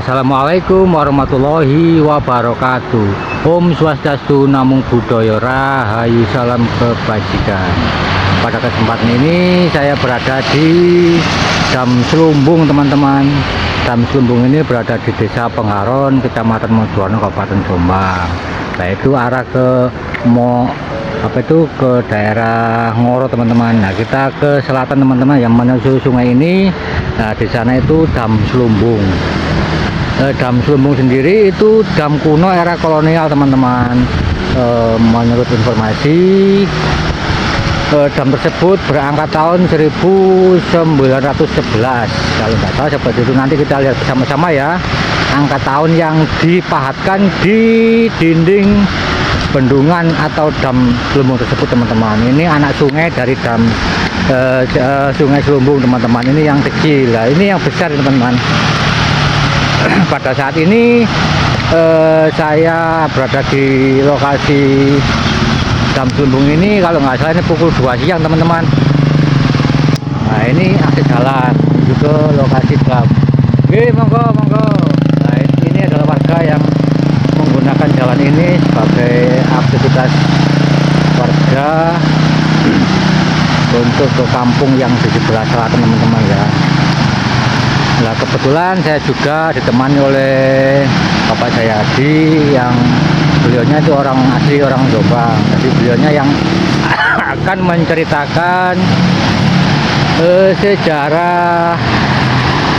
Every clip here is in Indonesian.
Assalamualaikum warahmatullahi wabarakatuh. Om Swastiastu, Namo Buddhaya, Rahayu, salam kebajikan. Pada kesempatan ini saya berada di Dam Slumbung, teman-teman. Dam Slumbung ini berada di Desa Pengharon, Kecamatan Mojowarno, Kabupaten Jombang. Nah, itu arah ke ke daerah Ngoro, teman-teman. Nah, kita ke selatan, teman-teman, yang menyusuri sungai ini. Nah, di sana itu Dam Slumbung. Dam Slumbung sendiri itu dam kuno era kolonial, teman-teman. Menurut informasi, dam tersebut berangkat tahun 1911 kalau nggak salah seperti itu. Nanti kita lihat bersama-sama ya, angka tahun yang dipahatkan di dinding bendungan atau dam Slumbung tersebut, teman-teman. Ini anak sungai dari dam sungai Slumbung, teman-teman. Ini yang kecil, lah ini yang besar, teman-teman. Pada saat ini saya berada di lokasi Dam Slumbung ini, kalau nggak salah ini pukul 2 siang, teman-teman. Nah, ini akses jalan menuju ke lokasi dam. Oke, monggo. Nah, ini adalah warga yang menggunakan jalan ini sebagai aktivitas warga untuk ke kampung yang di sebelah selatan, teman-teman ya. Nah, kebetulan saya juga ditemani oleh Bapak Jayadi, yang beliaunya itu orang asli orang Jombang. Jadi beliaunya yang akan menceritakan sejarah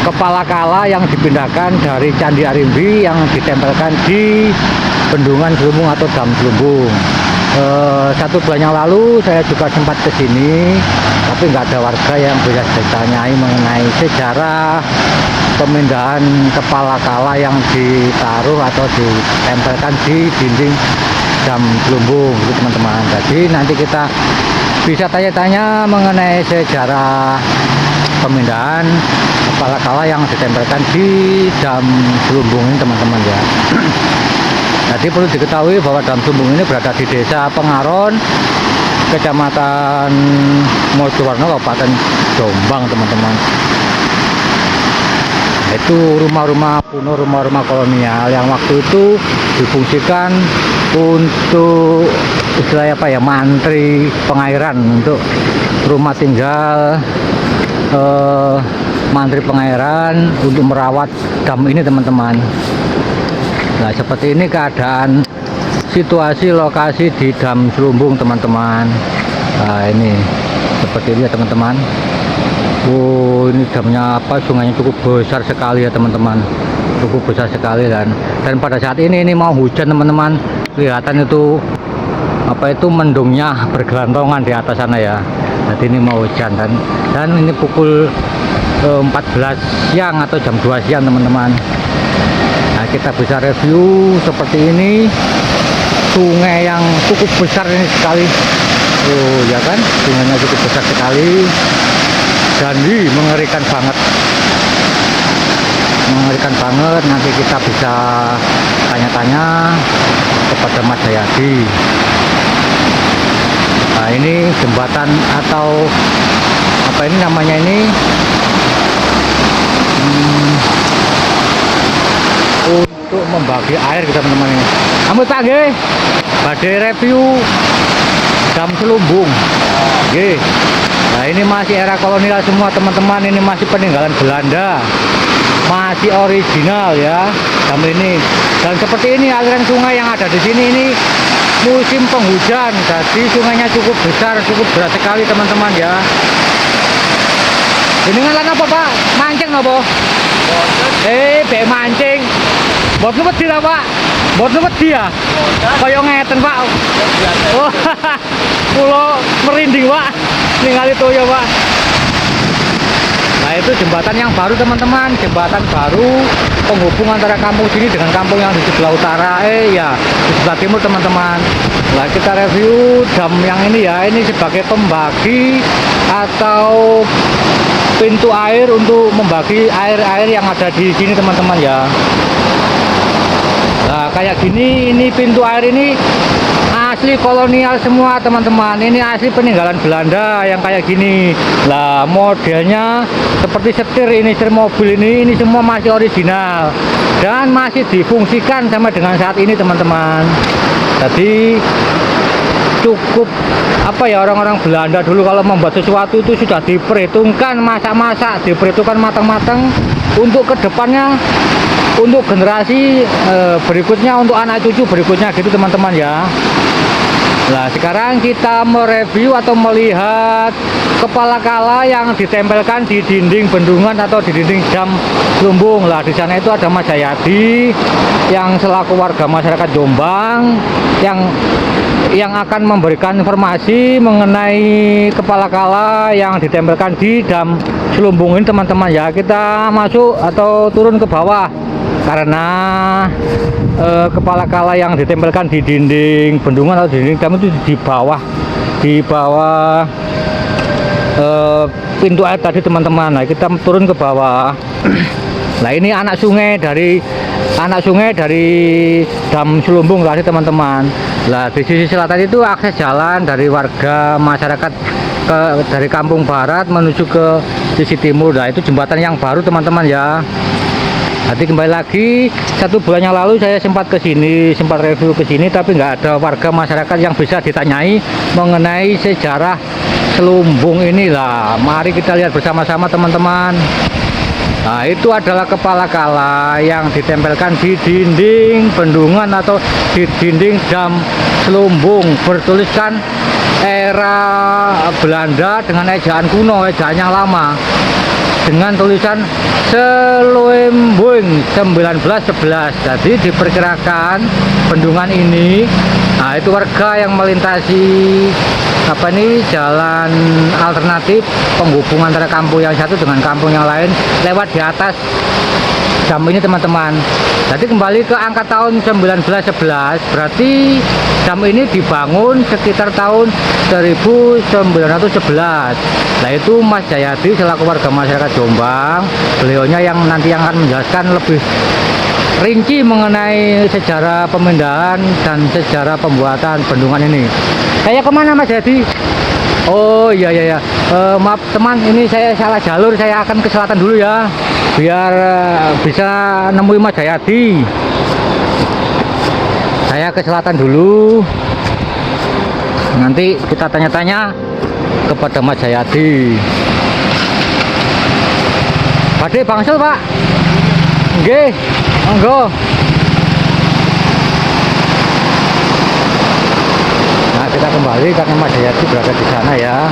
kepala kala yang dipindahkan dari Candi Arimbi yang ditempelkan di bendungan Slumbung atau Dam Slumbung. 1 bulan yang lalu saya juga sempat ke sini, tapi nggak ada warga yang bisa ditanyai mengenai sejarah pemindahan kepala kala yang ditaruh atau ditempelkan di dinding Dam Slumbung, gitu, teman-teman. Jadi nanti kita bisa tanya-tanya mengenai sejarah pemindahan kepala kala yang ditempelkan di Dam Slumbung ini, teman-teman ya. Jadi perlu diketahui bahwa Dam Slumbung ini berada di Desa Pengharon, Kecamatan Mojowarno, Kabupaten Jombang, teman-teman. Itu rumah-rumah kuno, rumah-rumah kolonial yang waktu itu difungsikan untuk istilahnya apa ya, mantri pengairan, untuk rumah tinggal mantri pengairan untuk merawat dam ini, teman-teman. Nah, seperti ini keadaan situasi lokasi di Dam Slumbung, teman-teman. Nah, ini seperti ini ya, teman-teman. Ini damnya sungainya cukup besar sekali ya, teman-teman. Cukup besar sekali, dan pada saat ini mau hujan, teman-teman. Kelihatan itu mendungnya bergelantongan di atas sana ya. Jadi ini mau hujan, dan ini pukul 14 siang atau jam 2 siang, teman-teman. Nah, kita bisa review seperti ini, sungai yang cukup besar ini sekali. Oh ya kan, sungainya cukup besar sekali, dan mengerikan banget. Nanti kita bisa tanya-tanya kepada Mas Jayadi. Nah, ini jembatan atau apa ini namanya ini, untuk membagi air, teman-teman. Ini ampun Pak nggih, badhe review Dam Slumbung nggih. Nah, ini masih era kolonial semua, teman-teman. Ini masih peninggalan Belanda, masih original ya dam ini. Dan seperti ini aliran sungai yang ada di sini, ini musim penghujan, jadi sungainya cukup besar, cukup berat sekali, teman-teman ya. Ini ngalan apa Pak? Mancing apa? Be mancing. Boten wedi ta Pak? Boten wedi ya? Kaya ngeten Pak. Oh, kula merinding Pak ningali toya Pak. Nah, itu jembatan yang baru, teman-teman. Jembatan baru penghubung antara kampung sini dengan kampung yang di sebelah utara, di sebelah timur, teman-teman. Nah, kita review dam yang ini ya. Ini sebagai pembagi atau pintu air untuk membagi air-air yang ada di sini, teman-teman ya. Nah, kayak gini, ini pintu air ini asli kolonial semua teman-teman. Ini asli peninggalan Belanda yang kayak gini. Lah modelnya seperti setir ini, setir mobil ini semua masih original dan masih difungsikan sampai dengan saat ini teman-teman. Jadi cukup apa ya, orang-orang Belanda dulu kalau membuat sesuatu itu sudah diperhitungkan, masak-masak, diperhitungkan matang-matang untuk kedepannya, untuk generasi berikutnya, untuk anak cucu berikutnya gitu teman-teman ya. Nah sekarang kita mereview atau melihat kepala kala yang ditempelkan di dinding bendungan atau di dinding dam Lumbung. Lah di sana itu ada Mas Jayadi yang selaku warga masyarakat Jombang yang akan memberikan informasi mengenai kepala kala yang ditempelkan di dam Lumbung ini teman-teman ya. Kita masuk atau turun ke bawah karena kepala kala yang ditempelkan di dinding bendungan atau dinding dam itu di bawah pintu air tadi teman-teman. Nah kita turun ke bawah. Nah ini anak sungai dari dam Lumbung tadi teman-teman. Nah di sisi selatan itu akses jalan dari warga masyarakat dari kampung barat menuju ke sisi timur. Nah itu jembatan yang baru teman-teman ya. Nanti kembali lagi, 1 bulan yang lalu saya sempat review ke sini, tapi nggak ada warga masyarakat yang bisa ditanyai mengenai sejarah Lumbung inilah. Mari kita lihat bersama-sama teman-teman. Nah itu adalah kepala kala yang ditempelkan di dinding bendungan atau di dinding dam Lumbung, bertuliskan era Belanda dengan ejaan kuno, ejaan yang lama, dengan tulisan Slumbung 1911. Jadi diperkirakan bendungan ini, nah itu warga yang melintasi jalan alternatif penghubung antara kampung yang satu dengan kampung yang lain lewat di atas dam ini teman-teman. Jadi kembali ke angka tahun 1911, berarti dam ini dibangun sekitar tahun 1911. Nah itu Mas Jayadi selaku warga masyarakat Jombang, beliaunya yang nanti yang akan menjelaskan lebih rinci mengenai sejarah pemindahan dan sejarah pembuatan bendungan ini. Saya kemana Mas Jayadi? Oh iya. Maaf teman, ini saya salah jalur, saya akan ke selatan dulu ya, biar bisa nemuin Mas Jayadi. Saya ke selatan dulu, nanti kita tanya-tanya kepada Mas Jayadi. Pakde bangsel Pak. Nggih, monggo. Nah, kita kembali karena Mas Jayadi berada di sana ya.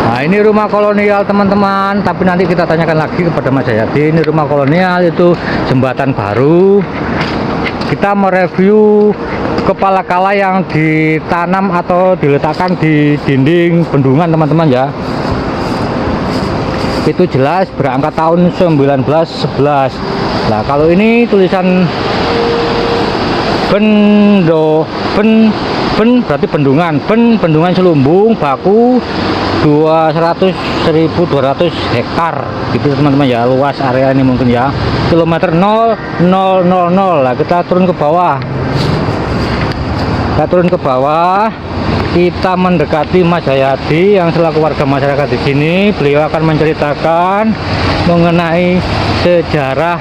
Nah, ini rumah kolonial teman-teman, tapi nanti kita tanyakan lagi kepada Mas Jayadi. Ini rumah kolonial, itu jembatan baru. Kita mereview kepala kala yang ditanam atau diletakkan di dinding bendungan teman-teman ya. Itu jelas berangkat tahun 1911. Nah kalau ini tulisan berarti bendungan Lumbung baku 1.200 hektar gitu teman-teman ya, luas area ini mungkin ya, kilometer 0,000. Lah kita turun ke bawah, kita mendekati Mas Jayadi yang selaku warga masyarakat di sini. Beliau akan menceritakan mengenai sejarah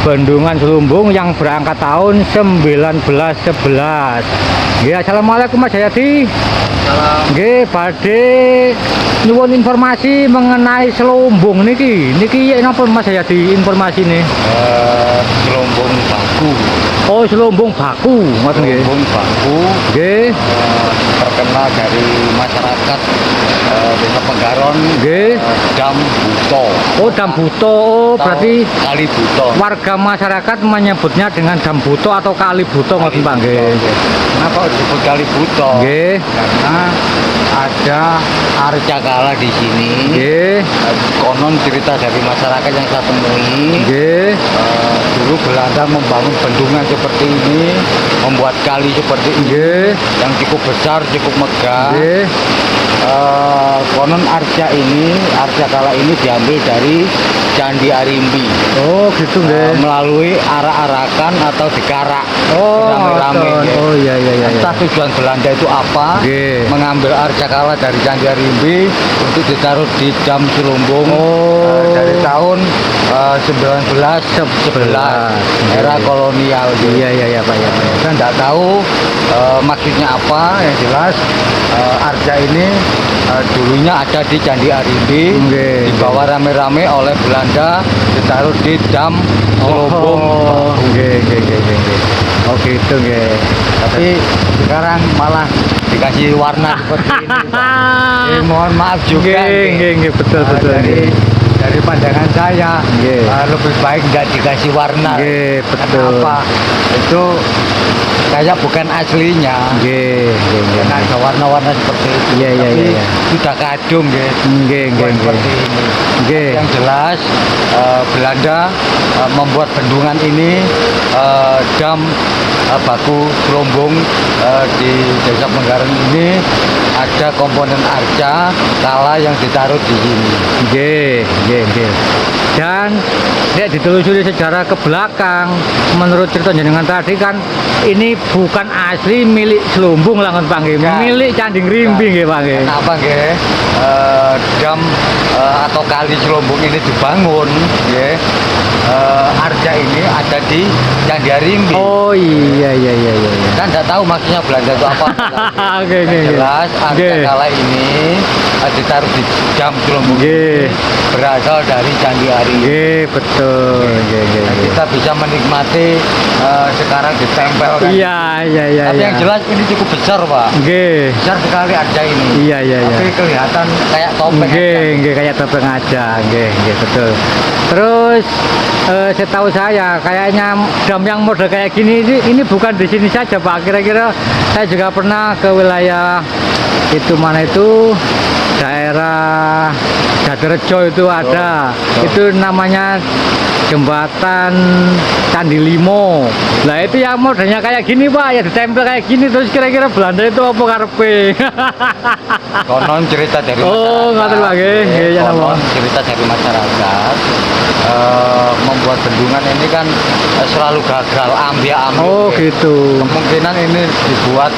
bendungan Lumbung yang berangkat tahun 1911. Ya, assalamualaikum Mas Jayadi. Nggih, badhe nyuwun informasi mengenai Slumbung niki napa Mas Jayadi informasine? Slumbung baku. Oh, Slumbung baku, ngoten nggih. Slumbung baku. Nggih. Terkenal dari masyarakat Desa Penggaron. Nggih. Dam Buto. Oh, Dam Buto. Oh, berarti Kali Buto. Warga masyarakat menyebutnya dengan Dam Buto atau Kali Buto ngoten Pak nggih. Kenapa disebut Kali Buto? Nggih. Karena ada arca kala di sini. Nggih. Konon cerita dari masyarakat yang saya temui. Nggih. Dulu Belanda membangun bendungan seperti ini, membuat kali seperti ini, Nggih. yang cukup besar, cukup megah. Nggih. konon arca kala ini diambil dari Candi Arimbi. Oh gitu nggih. Melalui arak-arakan atau dikarak Oh, rame-rame. ngoten. nggih. Oh iya iya iya. Entah tujuan Belanda itu apa, Nggih. mengambil arca kala dari Candi Arimbi untuk ditaruh di Dam Celumbung Oh. dari tahun 1911 era kolonial. gitu. Iya iya iya Pak ya. Pak. Saya nggak tahu maksudnya apa, yang jelas arca ini dulunya ada di Candi Arimbi, Nggih. dibawa rame-rame oleh Belanda, ditaruh di Dam Celumbung. Oh, nggih nggih nggih nggih. Oh gitu nggih. Tapi sekarang malah dikasih warna seperti ini. Mohon maaf juga. Nggih nggih nggih betul Eh, betul. dari pandangan saya Nggih. lebih baik nggak dikasih warna. Nggih, betul. Kenapa? Itu kayak bukan aslinya. Nggih nggih nggih. Karena ada warna-warna seperti itu. Iya, iya, Tapi iya, iya. sudah kadung, Nggih bukan nggih seperti nggih. ini. Nggih. Yang jelas Belanda membuat bendungan ini dam Baku Celumbung di Desa Penggaran ini ada komponen arca kala yang ditaruh di sini. Nggih nggih nggih. Dan nek ditelusuri sejarah ke belakang, menurut cerita jenengan tadi kan ini bukan asli milik Celumbung lah Pak nggih, Bukan. milik Candi Ngrimbi nggih Pak nggih. Kenapa nggih? Dam atau kali Celumbung ini dibangun, nggih. Arca ini ada di Candi Arimbi. Oh iya iya iya iya. iya. Kan nggak tahu maksudnya Belanda itu apa. Oke Yang oke. jelas arca Nggih. kala ini ditaruh di Dam Celumbung Nggih. ini berasal dari Candi Arimbi. Nggih betul. Nggih nggih Nah, nggih. kita bisa menikmati sekarang ditempel kan. Iya iya iya. Tapi iya. yang jelas ini cukup besar, Pak. Nggih. Besar sekali arca ini. Iya iya iya. Tapi kelihatan kayak topeng aja. Nggih, nggih kayak topeng aja, nggih betul. Terus setahu saya kayaknya dam yang model kayak gini ini bukan di sini saja Pak. Kira-kira saya juga pernah ke wilayah itu mana itu daerah Jatirejo itu ada. Itu namanya jembatan Candi Limo. Lah itu yang modelnya kayak gini Pak, ya ditempel kayak gini terus kira-kira Belanda itu apa karepe? Konon cerita dari Oh, ngoten, Pak, nggih. Nggih, ya, Konon napa? cerita dari masyarakat membuat bendungan ini kan selalu gagal, ambil-ambil. Oh gitu. Kemungkinan ini dibuat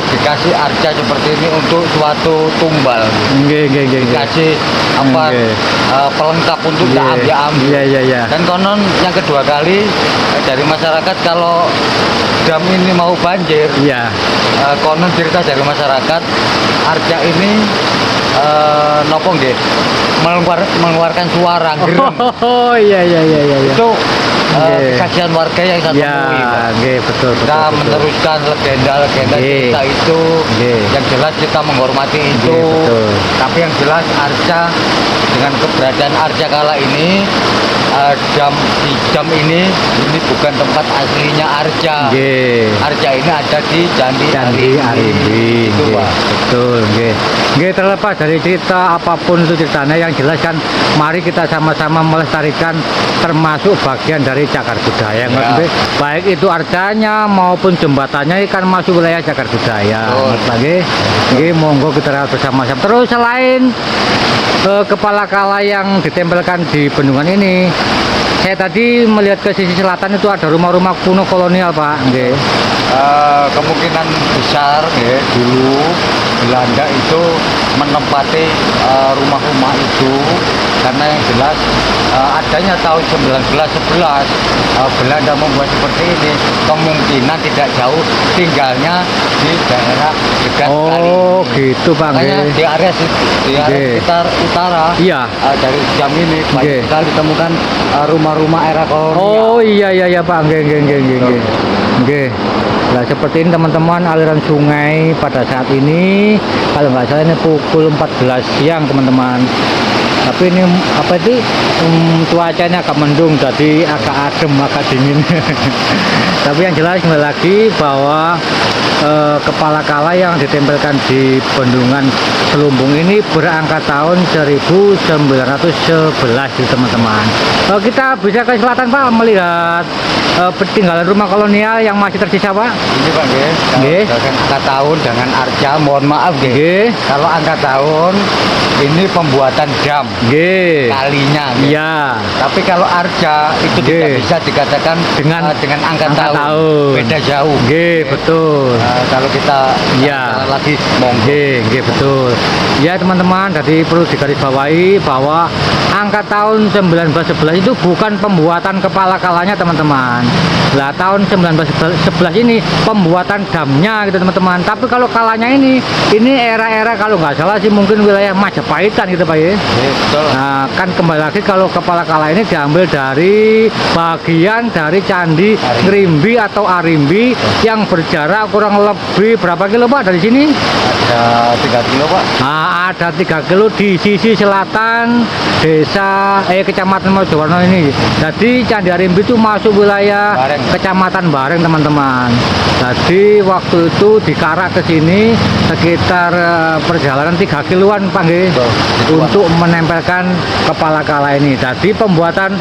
dikasih arca seperti ini untuk suatu tumbal. Nggih nggih nggih. nggih. Dikasih apa Nggih. pelengkap untuk Nggih. ambil-ambil. Iya iya iya. Dan konon yang kedua kali dari masyarakat kalau dam ini mau banjir, Iya. konon cerita dari masyarakat arca ini nopo nggih mengeluarkan suara gerem. Oh iya iya iya iya. iya. Itu Nggih. kesaksian warga yang saya Ya, temui, Pak. nggih betul betul. Kita betul. meneruskan legenda-legenda Nggih. cerita itu. Nggih. Yang jelas kita menghormati itu. Nggih, betul. Tapi yang jelas arca dengan keberadaan arca kala ini dam ini bukan tempat aslinya arca. Nggih. Arca ini ada di Candi Candi Arimbi. Itu, nggih. Pak. Betul nggih. Nggih terlepas dari cerita apapun itu ceritanya yang jelas kan mari kita sama-sama melestarikan termasuk bagian dari cagar budaya. Ya. Maksudnya, baik itu arcanya maupun jembatannya kan masuk wilayah cagar budaya. Betul. Lagi nggih monggo kita rawat bersama-sama. Terus selain kepala kala yang ditempelkan di bendungan ini, saya tadi melihat ke sisi selatan itu ada rumah-rumah kuno kolonial Pak. Nggih. Kemungkinan besar ya, dulu Belanda itu menempati rumah-rumah itu karena yang jelas adanya tahun 1911 Belanda membuat seperti ini, kemungkinan tidak jauh tinggalnya di daerah dekat kali Oh ini. gitu Pak. Makanya Nggih. di area Nggih. sekitar utara Iya. dari jam ini Nggih. banyak sekali ditemukan rumah-rumah era kolonial. Oh iya iya iya Pak. Nggih nggih nggih nggih. nggih. Nggih. Nah seperti ini teman-teman aliran sungai pada saat ini kalau nggak salah ini pukul 14 siang teman-teman. Tapi ini apa itu cuacanya agak mendung jadi agak adem agak dingin. Tapi yang jelas kembali lagi bahwa kepala kala yang ditempelkan di bendungan Selumbung ini berangkat tahun 1911 gitu teman-teman. Kita bisa ke selatan Pak melihat peninggalan rumah kolonial yang masih tersisa Pak. Ini Pak nggih. Nggih. Kalau angka tahun dengan arca, mohon maaf nggih. Nggih. Kalau angka tahun ini pembuatan dam Nggih. kalinya. nggih. Iya. Tapi kalau arca itu Nggih. tidak bisa dikatakan dengan angka tahun. Beda jauh. Nggih, betul. Kalau kita Iya. lagi monggo. Nggih, betul. Ya teman-teman, jadi perlu digarisbawahi bahwa angka tahun 1911 itu bukan pembuatan kepala kalanya teman-teman. Lah tahun 1911 ini pembuatan damnya gitu teman-teman. Tapi kalau kalanya ini era-era kalau nggak salah sih mungkin wilayah Majapahitan gitu Pak ya. Betul. Nah, kan kembali lagi kalau kepala kala ini diambil dari bagian dari Candi Ngrimbi atau Arimbi yang berjarak kurang lebih berapa kilo Pak dari sini? Ada 3 kilo Pak. Nah, ada 3 kilo di sisi selatan desa Kecamatan Mojowarno ini. Jadi Candi Arimbi itu masuk wilayah Bareng. Kecamatan Bareng teman-teman. Jadi waktu itu dikarak ke sini sekitar perjalanan 3 kiloan Pak nggih, untuk menempelkan kepala kala ini. Jadi pembuatan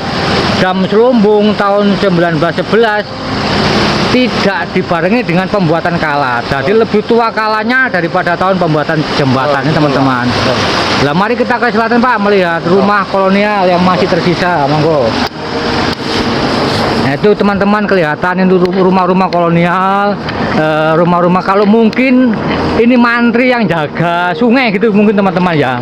dam Selumbung tahun 1911 tidak dibarengi dengan pembuatan kala. Jadi lebih tua kalanya daripada tahun pembuatan jembatannya teman-teman. Lah mari kita ke selatan Pak melihat rumah kolonial yang masih tersisa. Monggo. Nah, itu teman-teman kelihatan itu rumah-rumah kolonial, rumah-rumah kalau mungkin ini mantri yang jaga sungai gitu mungkin teman-teman ya.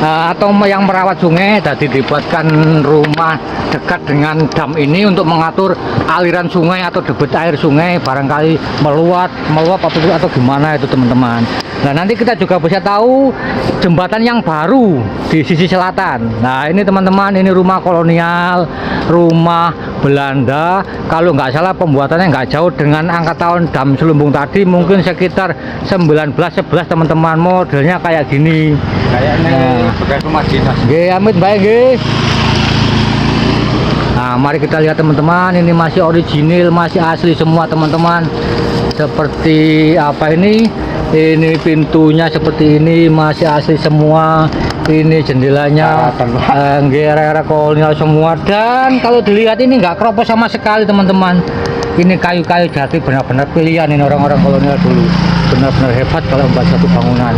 Atau yang merawat sungai, jadi dibuatkan rumah dekat dengan dam ini untuk mengatur aliran sungai atau debit air sungai barangkali meluap atau gimana itu teman-teman. Nah nanti kita juga bisa tahu jembatan yang baru di sisi selatan. Nah ini teman-teman, ini rumah kolonial, rumah Belanda. Kalau nggak salah pembuatannya nggak jauh dengan angka tahun dam Selumbung tadi, mungkin sekitar 1911 teman-teman. Modelnya kayak gini. Kayaknya bekas rumah dinas. Nggih, amit baik nggih. Nah, mari kita lihat teman-teman, ini masih original, masih asli semua teman-teman. Seperti apa ini? Ini pintunya seperti ini, masih asli semua. Ini jendelanya nggih era-era kolonial semua. Dan kalau dilihat ini nggak keropos sama sekali teman-teman. Ini kayu-kayu jati benar-benar pilihan ini orang-orang kolonial dulu. Benar-benar hebat kalau membuat satu bangunan.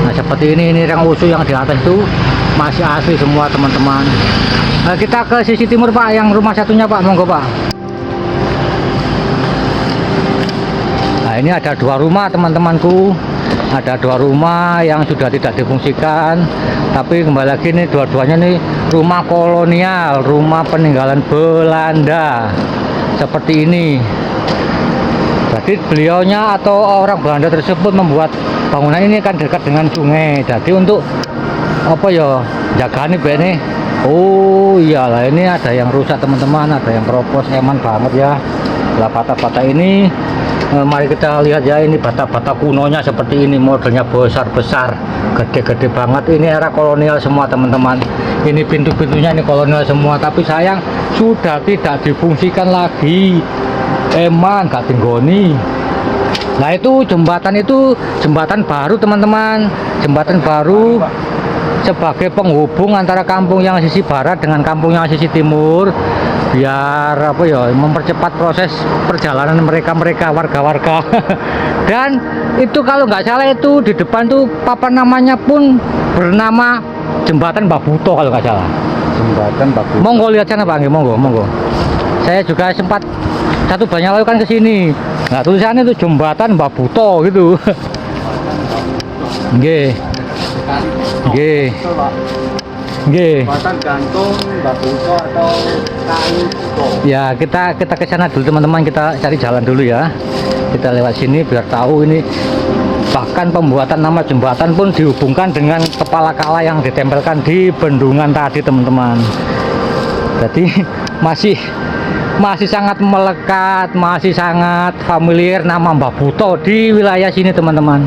Nah seperti ini yang usuh yang di atas itu masih asli semua teman-teman. Nah, kita ke sisi timur Pak, yang rumah satunya Pak, monggo Pak. Nah ini ada 2 rumah teman-temanku, ada 2 rumah yang sudah tidak difungsikan, tapi kembali lagi nih dua-duanya nih rumah kolonial, rumah peninggalan Belanda seperti ini. Jadi beliaunya atau orang Belanda tersebut membuat bangunan ini kan dekat dengan sungai. Jadi untuk apa ya, jaga nih. Oh iyalah, ini ada yang rusak teman-teman, ada yang keropos, eman banget ya. Lah bata-bata ini mari kita lihat ya, ini bata-bata kunonya seperti ini, modelnya besar-besar, gede-gede banget. Ini era kolonial semua teman-teman. Ini pintu-pintunya ini kolonial semua, tapi sayang sudah tidak difungsikan lagi. Eman gak tinggoni. Nah itu jembatan baru teman-teman, jembatan baru sebagai penghubung antara kampung yang sisi barat dengan kampung yang sisi timur, biar apa ya, mempercepat proses perjalanan mereka warga-warga. Dan itu kalau nggak salah itu di depan tuh papan namanya pun bernama jembatan Babuto kalau nggak salah. Jembatan Babuto. Monggo lihat sana Pak, monggo. Saya juga sempat satu banyak lalu kan ke sini. Nah, tulisannya itu jembatan Babuto gitu. Nggih. Nggih. Nggih. Jembatan gantung Babuto atau kayu Buto. Ya, kita ke sana dulu teman-teman, kita cari jalan dulu ya. Kita lewat sini biar tahu ini. Bahkan pembuatan nama jembatan pun dihubungkan dengan kepala kala yang ditempelkan di bendungan tadi teman-teman. Jadi masih sangat melekat, masih sangat familiar nama Mbah Buto di wilayah sini teman-teman.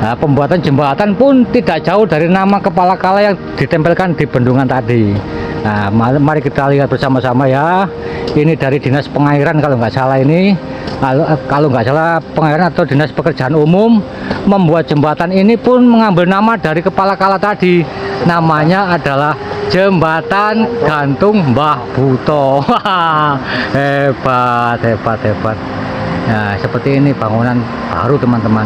Nah, pembuatan jembatan pun tidak jauh dari nama kepala kala yang ditempelkan di bendungan tadi. Nah, mari kita lihat bersama-sama ya. Ini dari Dinas Pengairan kalau nggak salah ini. Kalau nggak salah Pengairan atau Dinas Pekerjaan Umum membuat jembatan ini pun mengambil nama dari kepala kala tadi. Namanya adalah Jembatan Gantung Mbah Buto. Hebat, hebat, hebat. Nah, seperti ini bangunan baru teman-teman.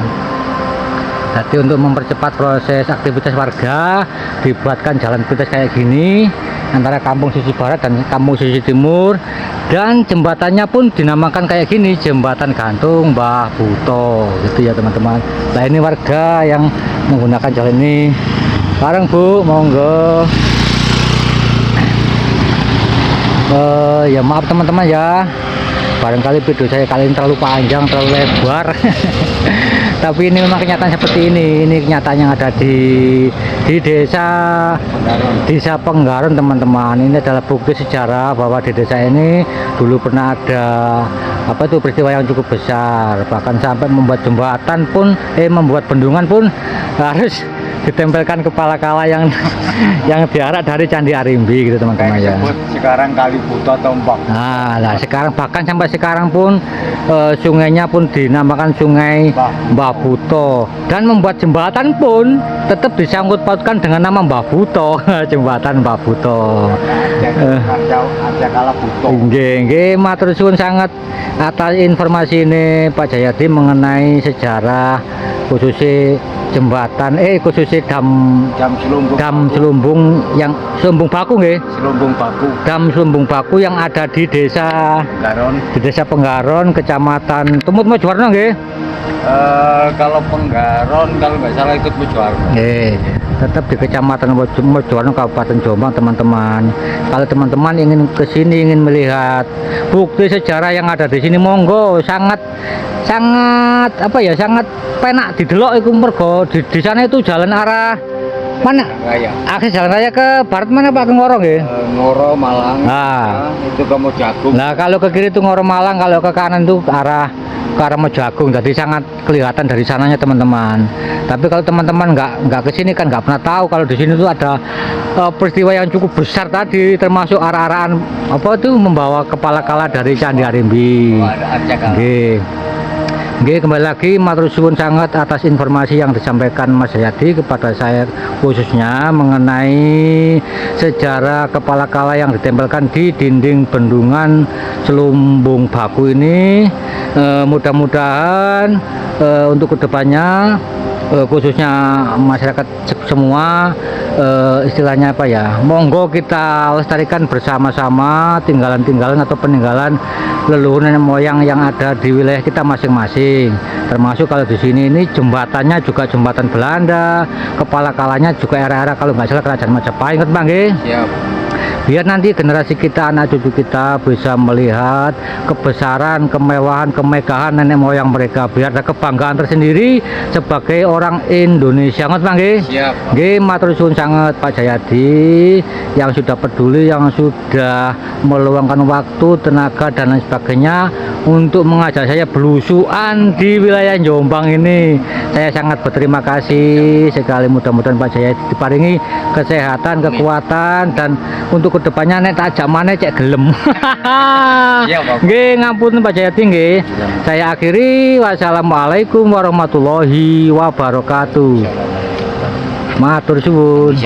Jadi untuk mempercepat proses aktivitas warga dibuatkan jalan pintas kayak gini antara kampung sisi barat dan kampung sisi timur, dan jembatannya pun dinamakan kayak gini, Jembatan Gantung Mbah Buto gitu ya teman-teman. Nah ini warga yang menggunakan jalan ini. Sekarang Bu, monggo. Ya maaf teman-teman ya, barangkali video saya kali ini terlalu panjang, terlalu lebar. Tapi ini memang kenyataan seperti ini kenyataan yang ada di desa Penggaron teman-teman. Ini adalah bukti sejarah bahwa di desa ini dulu pernah ada peristiwa yang cukup besar, bahkan sampai membuat jembatan pun membuat bendungan pun harus ditempelkan kepala kala yang diarak dari Candi Arimbi gitu teman-teman ya. Sekarang Kali Buto Tombak. Nah, sekarang bahkan sampai sekarang pun sungainya pun dinamakan Sungai Mbah Buto, dan membuat jembatan pun tetap disangkut pautkan dengan nama Mbah Buto. Jembatan Mbah Buto. Ada Kala Buto. Nggih, matur suwun sangat atas informasi ini Pak Jayadi mengenai sejarah khususnya jembatan khususnya dam Selumbung yang Selumbung Baku nggih. Selumbung Baku. Dam Selumbung Baku yang ada di desa Penggaron, Kecamatan Tumut Mojowarno nggih. Kalau Penggaron kalau nggak salah ikut Mojowarno. Tetap di Kecamatan Mojowarno, Kabupaten Jombang teman-teman. Kalau teman-teman ingin ke sini, ingin melihat bukti sejarah yang ada di sini, monggo. Sangat sangat penak didelok iku mergo di sana itu jalan arah mana? Raya. Akses jalan raya ke barat mana Pak, ke Ngoro nggih? Ngoro Malang. Nah, itu ke Mojagung. Nah, kalau ke kiri itu Ngoro Malang, kalau ke kanan itu ke arah Mojagung. Jadi sangat kelihatan dari sananya teman-teman. Tapi kalau teman-teman nggak ke sini kan nggak pernah tahu kalau di sini tuh ada peristiwa yang cukup besar tadi, termasuk arah-arahan membawa kepala kala dari Candi Arimbi. Nggih, kembali lagi matur suwun sangat atas informasi yang disampaikan Mas Jayadi kepada saya, khususnya mengenai sejarah kepala kala yang ditempelkan di dinding bendungan Selumbung Baku ini. Mudah-mudahan untuk kedepannya khususnya masyarakat semua istilahnya monggo kita lestarikan bersama-sama tinggalan-tinggalan atau peninggalan leluhur nenek moyang yang ada di wilayah kita masing-masing. Termasuk kalau di sini ini jembatannya juga jembatan Belanda, kepala kalanya juga era-era kalau nggak salah Kerajaan Majapahit, ingat Bang nggih? Siap. Biar nanti generasi kita, anak cucu kita bisa melihat kebesaran, kemewahan, kemegahan nenek moyang mereka, biar ada kebanggaan tersendiri sebagai orang Indonesia. Ngerti Bang nggih? Siap. Nggih, matur suwun sangat Pak Jayadi yang sudah peduli, yang sudah meluangkan waktu, tenaga dan lain sebagainya untuk mengajak saya belusuan di wilayah Jombang ini. Saya sangat berterima kasih sekali. Mudah-mudahan Pak Jayadi diparingi kesehatan, kekuatan, dan untuk kedepannya nek tak ajak maneh cek gelem. Nggih, ngapunten Pak Jayadi nggih. Saya akhiri, wassalamualaikum warahmatullahi wabarakatuh. Matur suwun.